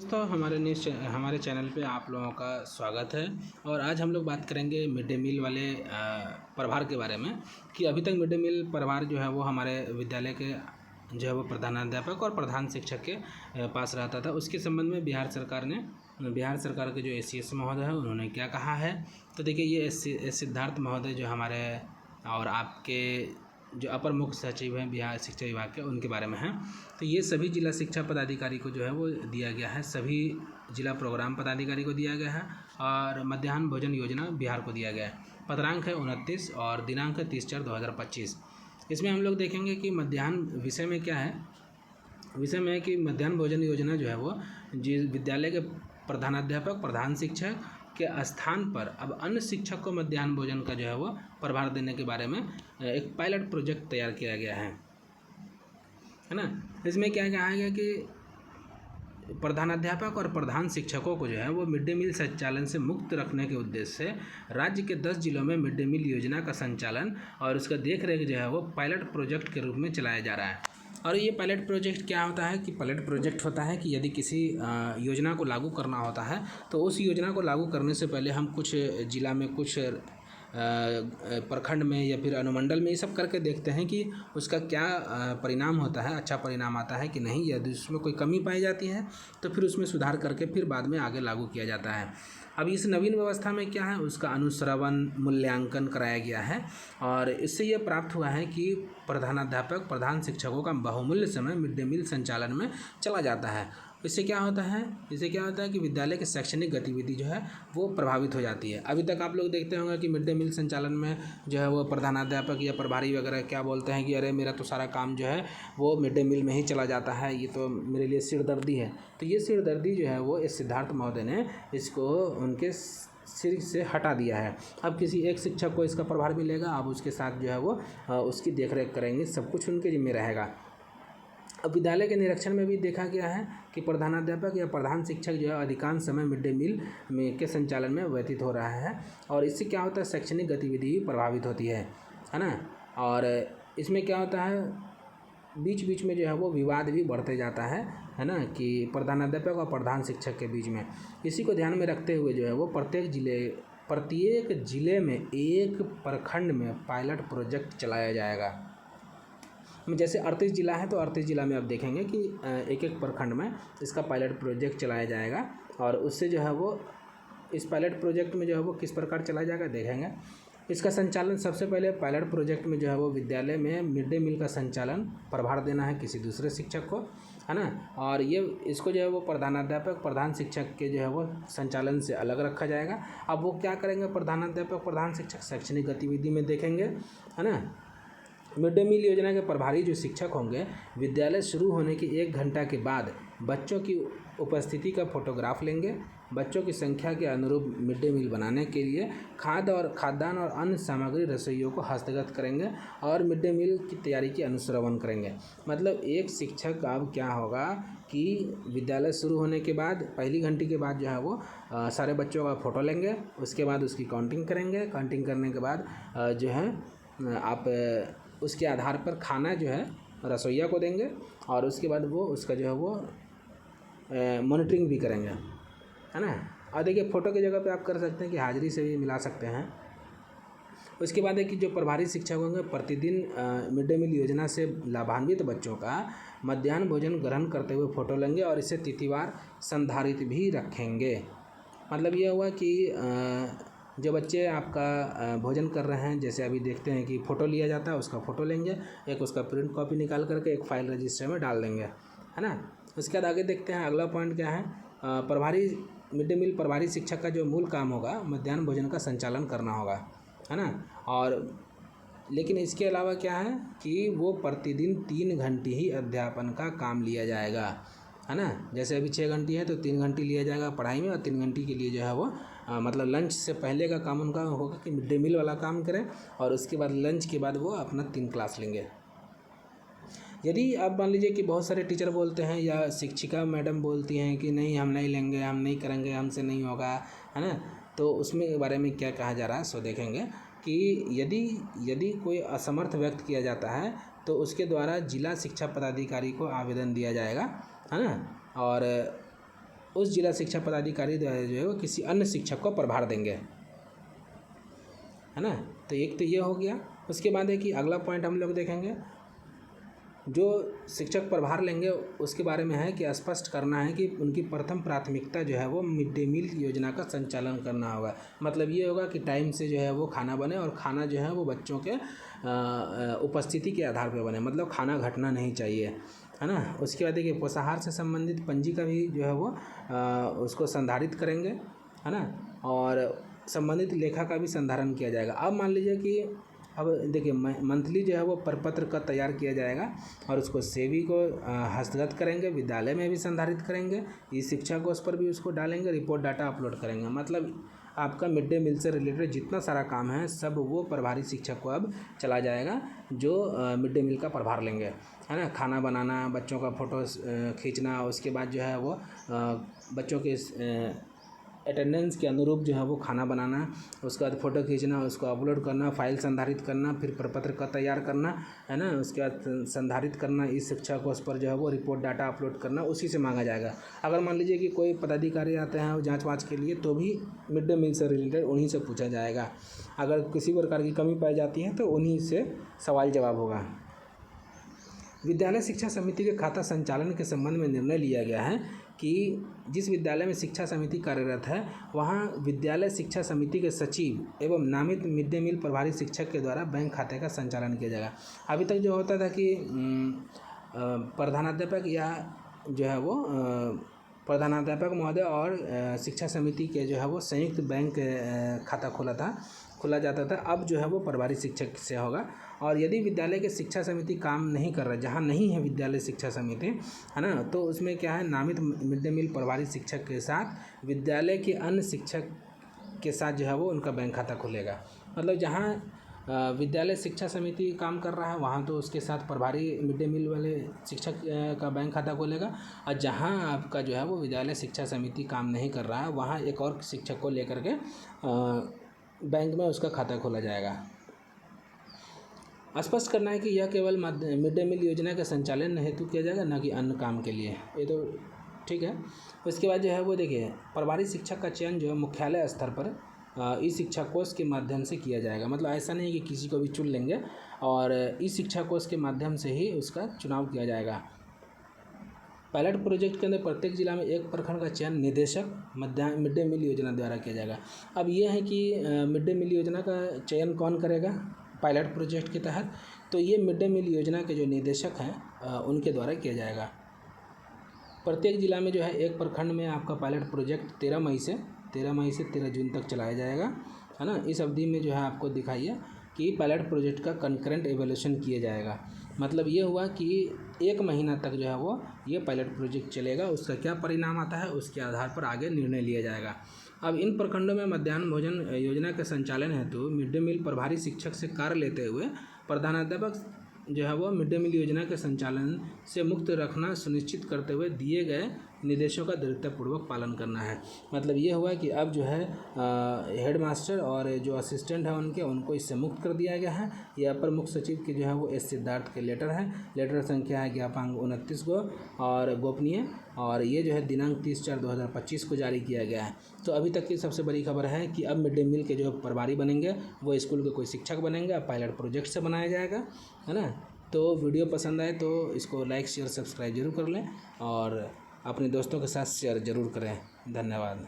दोस्तों हमारे चैनल पे आप लोगों का स्वागत है। और आज हम लोग बात करेंगे मिड डे मील वाले प्रभार के बारे में कि अभी तक मिड डे मील प्रभार जो है वो हमारे विद्यालय के जो है वो प्रधानाध्यापक और प्रधान शिक्षक के पास रहता था। उसके संबंध में बिहार सरकार के जो एसीएस महोदय है उन्होंने क्या कहा है। तो देखिए, ये सिद्धार्थ महोदय जो हमारे और आपके जो अपर मुख्य सचिव हैं बिहार शिक्षा विभाग के, उनके बारे में है। तो ये सभी जिला शिक्षा पदाधिकारी को जो है वो दिया गया है, सभी जिला प्रोग्राम पदाधिकारी को दिया गया है और मध्याह्न भोजन योजना बिहार को दिया गया है। पत्रांक है 29 और दिनांक है 30/4/2025। इसमें हम लोग देखेंगे कि मध्याह्न विषय में क्या है। विषय में है कि मध्याह्न भोजन योजना जो है वो जिस विद्यालय के प्रधानाध्यापक प्रधान शिक्षक के स्थान पर अब अन्य शिक्षक को मध्याह्न भोजन का जो है वो प्रभार देने के बारे में एक पायलट प्रोजेक्ट तैयार किया गया है ना। इसमें क्या कहा गया कि प्रधानाध्यापक और प्रधान शिक्षकों को जो है वो मिड डे मील संचालन से मुक्त रखने के उद्देश्य से राज्य के 10 जिलों में मिड डे मील योजना का संचालन और उसका देखरेख जो है वो पायलट प्रोजेक्ट के रूप में चलाया जा रहा है। और ये पायलट प्रोजेक्ट क्या होता है कि पायलट प्रोजेक्ट होता है कि यदि किसी योजना को लागू करना होता है तो उस योजना को लागू करने से पहले हम कुछ जिला में, कुछ प्रखंड में या फिर अनुमंडल में ये सब करके देखते हैं कि उसका क्या परिणाम होता है, अच्छा परिणाम आता है कि नहीं। यदि उसमें कोई कमी पाई जाती है तो फिर उसमें सुधार करके फिर बाद में आगे लागू किया जाता है। अब इस नवीन व्यवस्था में क्या है, उसका अनुश्रवण मूल्यांकन कराया गया है और इससे ये प्राप्त हुआ है कि प्रधानाध्यापक प्रधान शिक्षकों का बहुमूल्य समय मिड डे मील संचालन में चला जाता है। इससे क्या होता है कि विद्यालय की शैक्षणिक गतिविधि जो है वो प्रभावित हो जाती है। अभी तक आप लोग देखते होंगे कि मिड डे मील संचालन में जो है वो प्रधानाध्यापक या प्रभारी वगैरह क्या बोलते हैं कि अरे मेरा तो सारा काम जो है वो मिड डे मील में ही चला जाता है, ये तो मेरे लिए सिरदर्दी है। तो ये सिरदर्दी जो है वो इस सिद्धार्थ महोदय ने इसको उनके सिर से हटा दिया है। अब किसी एक शिक्षक को इसका प्रभार मिलेगा, अब उसके साथ जो है वो उसकी देखरेख करेंगे, सब कुछ उनके जिम्मे रहेगा। अब विद्यालय के निरीक्षण में भी देखा गया है कि प्रधानाध्यापक या प्रधान शिक्षक जो है अधिकांश समय मिड डे मील में के संचालन में व्यतीत हो रहा है और इससे क्या होता है, शैक्षणिक गतिविधि भी प्रभावित होती है ना। और इसमें क्या होता है, बीच बीच में जो है वो विवाद भी बढ़ते जाता है ना, कि प्रधानाध्यापक और प्रधान शिक्षक के बीच में। इसी को ध्यान में रखते हुए जो है वो प्रत्येक जिले में एक प्रखंड में पायलट प्रोजेक्ट चलाया जाएगा। जैसे 38 जिला है तो 38 जिला में आप देखेंगे कि एक एक प्रखंड में इसका पायलट प्रोजेक्ट चलाया जाएगा और उससे जो है वो इस पायलट प्रोजेक्ट में जो है वो किस प्रकार चलाया जाएगा देखेंगे। इसका संचालन सबसे पहले पायलट प्रोजेक्ट में जो है वो विद्यालय में मिड डे मील का संचालन प्रभार देना है किसी दूसरे शिक्षक को, है ना। और ये इसको जो है वो प्रधानाध्यापक प्रधान शिक्षक के जो है वो संचालन से अलग रखा जाएगा। अब वो क्या करेंगे, प्रधानाध्यापक प्रधान शिक्षक शैक्षणिक गतिविधि में देखेंगे, है ना। मिड डे मील योजना के प्रभारी जो शिक्षक होंगे विद्यालय शुरू होने के 1 घंटा के बाद बच्चों की उपस्थिति का फोटोग्राफ लेंगे। बच्चों की संख्या के अनुरूप मिड डे मील बनाने के लिए खाद्यान्न और अन्य सामग्री रसोइयों को हस्तगत करेंगे और मिड डे मील की तैयारी की अनुश्रवण करेंगे। मतलब एक शिक्षक अब क्या होगा कि विद्यालय शुरू होने के बाद पहली घंटी के बाद जो है वो सारे बच्चों का फ़ोटो लेंगे, उसके बाद उसकी काउंटिंग करेंगे। काउंटिंग करने के बाद जो है आप उसके आधार पर खाना जो है रसोइया को देंगे और उसके बाद वो उसका जो है वो मॉनिटरिंग भी करेंगे, है ना। और देखिए, फ़ोटो की जगह पे आप कर सकते हैं कि हाजिरी से भी मिला सकते हैं। उसके बाद है कि जो प्रभारी शिक्षक होंगे प्रतिदिन मिड डे मील योजना से लाभान्वित बच्चों का मध्याह्न भोजन ग्रहण करते हुए फ़ोटो लेंगे और इसे तिथिवार संधारित भी रखेंगे। मतलब ये हुआ कि जो बच्चे आपका भोजन कर रहे हैं, जैसे अभी देखते हैं कि फ़ोटो लिया जाता है, उसका फ़ोटो लेंगे, एक उसका प्रिंट कॉपी निकाल करके एक फ़ाइल रजिस्टर में डाल देंगे, है ना। उसके बाद आगे देखते हैं अगला पॉइंट क्या है। मिड डे मील प्रभारी शिक्षक का जो मूल काम होगा मध्याह्न भोजन का संचालन करना होगा, है ना। और लेकिन इसके अलावा क्या है कि वो प्रतिदिन 3 घंटे ही अध्यापन का काम लिया जाएगा, है ना। जैसे अभी 6 घंटी है तो 3 घंटी लिया जाएगा पढ़ाई में और 3 घंटी के लिए जो है वो मतलब लंच से पहले का काम उनका होगा कि मिड डे मील वाला काम करें और उसके बाद लंच के बाद वो अपना 3 क्लास लेंगे। यदि आप मान लीजिए कि बहुत सारे टीचर बोलते हैं या शिक्षिका मैडम बोलती हैं कि नहीं हम नहीं लेंगे, हम नहीं करेंगे, हमसे नहीं होगा, है ना, तो उसमें बारे में क्या कहा जा रहा है सो देखेंगे कि यदि कोई असमर्थ व्यक्त किया जाता है तो उसके द्वारा जिला शिक्षा पदाधिकारी को आवेदन दिया जाएगा, है ना। और उस जिला शिक्षा पदाधिकारी द्वारा जो है वो किसी अन्य शिक्षक को प्रभार देंगे, है ना। तो एक तो ये हो गया। उसके बाद है कि अगला पॉइंट हम लोग देखेंगे, जो शिक्षक प्रभार लेंगे उसके बारे में है कि स्पष्ट करना है कि उनकी प्रथम प्राथमिकता जो है वो मिड डे मील योजना का संचालन करना होगा। मतलब ये होगा कि टाइम से जो है वो खाना बने और खाना जो है वो बच्चों के उपस्थिति के आधार पर बने, मतलब खाना घटना नहीं चाहिए, है ना। उसके बाद देखिए पोषाहार से संबंधित पंजी का भी जो है वो उसको संधारित करेंगे, है ना। और संबंधित लेखा का भी संधारण किया जाएगा। अब मान लीजिए कि अब देखिए मंथली जो है वो प्रपत्र का तैयार किया जाएगा और उसको सेवी को हस्तगत करेंगे, विद्यालय में भी संधारित करेंगे, ई शिक्षा कोष पर भी उसको डालेंगे, रिपोर्ट डाटा अपलोड करेंगे। मतलब आपका मिड डे मील से रिलेटेड जितना सारा काम है सब वो प्रभारी शिक्षक को अब चला जाएगा, जो मिड डे मील का प्रभार लेंगे, है ना। खाना बनाना, बच्चों का फ़ोटो खींचना, उसके बाद जो है वो बच्चों के अटेंडेंस के अनुरूप जो है वो खाना बनाना, उसके बाद फ़ोटो खींचना, उसको अपलोड करना, फाइल संधारित करना, फिर प्रपत्र का तैयार करना, है ना। उसके बाद संधारित करना, इस शिक्षा कोष पर जो है वो रिपोर्ट डाटा अपलोड करना, उसी से मांगा जाएगा। अगर मान लीजिए कि कोई पदाधिकारी आते हैं जाँच वाँच के लिए तो भी मिड डे मील से रिलेटेड उन्हीं से पूछा जाएगा। अगर किसी प्रकार की कमी पाई जाती है तो उन्हीं से सवाल जवाब होगा। विद्यालय शिक्षा समिति के खाता संचालन के संबंध में निर्णय लिया गया है कि जिस विद्यालय में शिक्षा समिति कार्यरत है वहाँ विद्यालय शिक्षा समिति के सचिव एवं नामित मिड डे मील प्रभारी शिक्षक के द्वारा बैंक खाते का संचालन किया जाएगा। अभी तक जो होता था कि प्रधानाध्यापक या जो है वो प्रधानाध्यापक महोदय और शिक्षा समिति के जो है वो संयुक्त बैंक खाता खोला जाता था। अब जो है वो प्रभारी शिक्षक से होगा। और यदि विद्यालय के शिक्षा समिति काम नहीं कर रहा, जहाँ नहीं है विद्यालय शिक्षा समिति, है ना, तो उसमें क्या है, नामित मिड डे मील प्रभारी शिक्षक के साथ विद्यालय के अन्य शिक्षक के साथ जो है वो उनका बैंक खाता खुलेगा। मतलब जहाँ विद्यालय शिक्षा समिति काम कर रहा है वहाँ तो उसके साथ प्रभारी मिड डे मील वाले शिक्षक का बैंक खाता खोलेगा, और जहाँ आपका जो है वो विद्यालय शिक्षा समिति काम नहीं कर रहा है वहाँ एक और शिक्षक को लेकर के बैंक में उसका खाता खोला जाएगा। स्पष्ट करना है कि यह केवल मिड डे मील योजना के संचालन हेतु किया जाएगा, न कि अन्य काम के लिए। ये तो ठीक है। उसके बाद जो है वो देखिए प्रभारी शिक्षक का चयन जो है मुख्यालय स्तर पर ई शिक्षा कोष के माध्यम से किया जाएगा। मतलब ऐसा नहीं कि किसी को भी चुन लेंगे, और ई शिक्षा कोष के माध्यम से ही उसका चुनाव किया जाएगा। पायलट प्रोजेक्ट के अंदर प्रत्येक जिला में एक प्रखंड का चयन निदेशक मिड डे मील योजना द्वारा किया जाएगा। अब ये है कि मिड डे मील योजना का चयन कौन करेगा पायलट प्रोजेक्ट के तहत, तो ये मिड डे मील योजना के जो निदेशक हैं उनके द्वारा किया जाएगा। प्रत्येक जिला में जो है एक प्रखंड में आपका पायलट प्रोजेक्ट 13 मई से 13 जून तक चलाया जाएगा, है ना। इस अवधि में जो है आपको दिखाइए कि पायलट प्रोजेक्ट का कंकरेंट एवोल्यूशन किया जाएगा। मतलब ये हुआ कि 1 महीना तक जो है वो ये पायलट प्रोजेक्ट चलेगा, उसका क्या परिणाम आता है उसके आधार पर आगे निर्णय लिया जाएगा। अब इन प्रखंडों में मध्याह्न भोजन योजना के संचालन हेतु मिड डे मील प्रभारी शिक्षक से कार्य लेते हुए प्रधानाध्यापक जो है वो मिड डे मील योजना के संचालन से मुक्त रखना सुनिश्चित करते हुए दिए गए निर्देशों का दृढ़तापूर्वक पालन करना है। मतलब ये हुआ कि अब जो है हेड मास्टर और जो असिस्टेंट है उनको इससे मुक्त कर दिया गया है। ये अपर मुख्य सचिव के जो है वो एस सिद्धार्थ के लेटर है। लेटर संख्या है ज्ञापांक 29 को और गोपनीय, और ये जो है दिनांक 30/4/2025 को जारी किया गया है। तो अभी तक की सबसे बड़ी खबर है कि अब मिड डे मील के जो प्रभारी बनेंगे वो स्कूल के कोई शिक्षक बनेंगे, अब पायलट प्रोजेक्ट से बनाया जाएगा, है ना। तो वीडियो पसंद आए तो इसको लाइक शेयर सब्सक्राइब जरूर कर लें और अपने दोस्तों के साथ शेयर ज़रूर करें। धन्यवाद।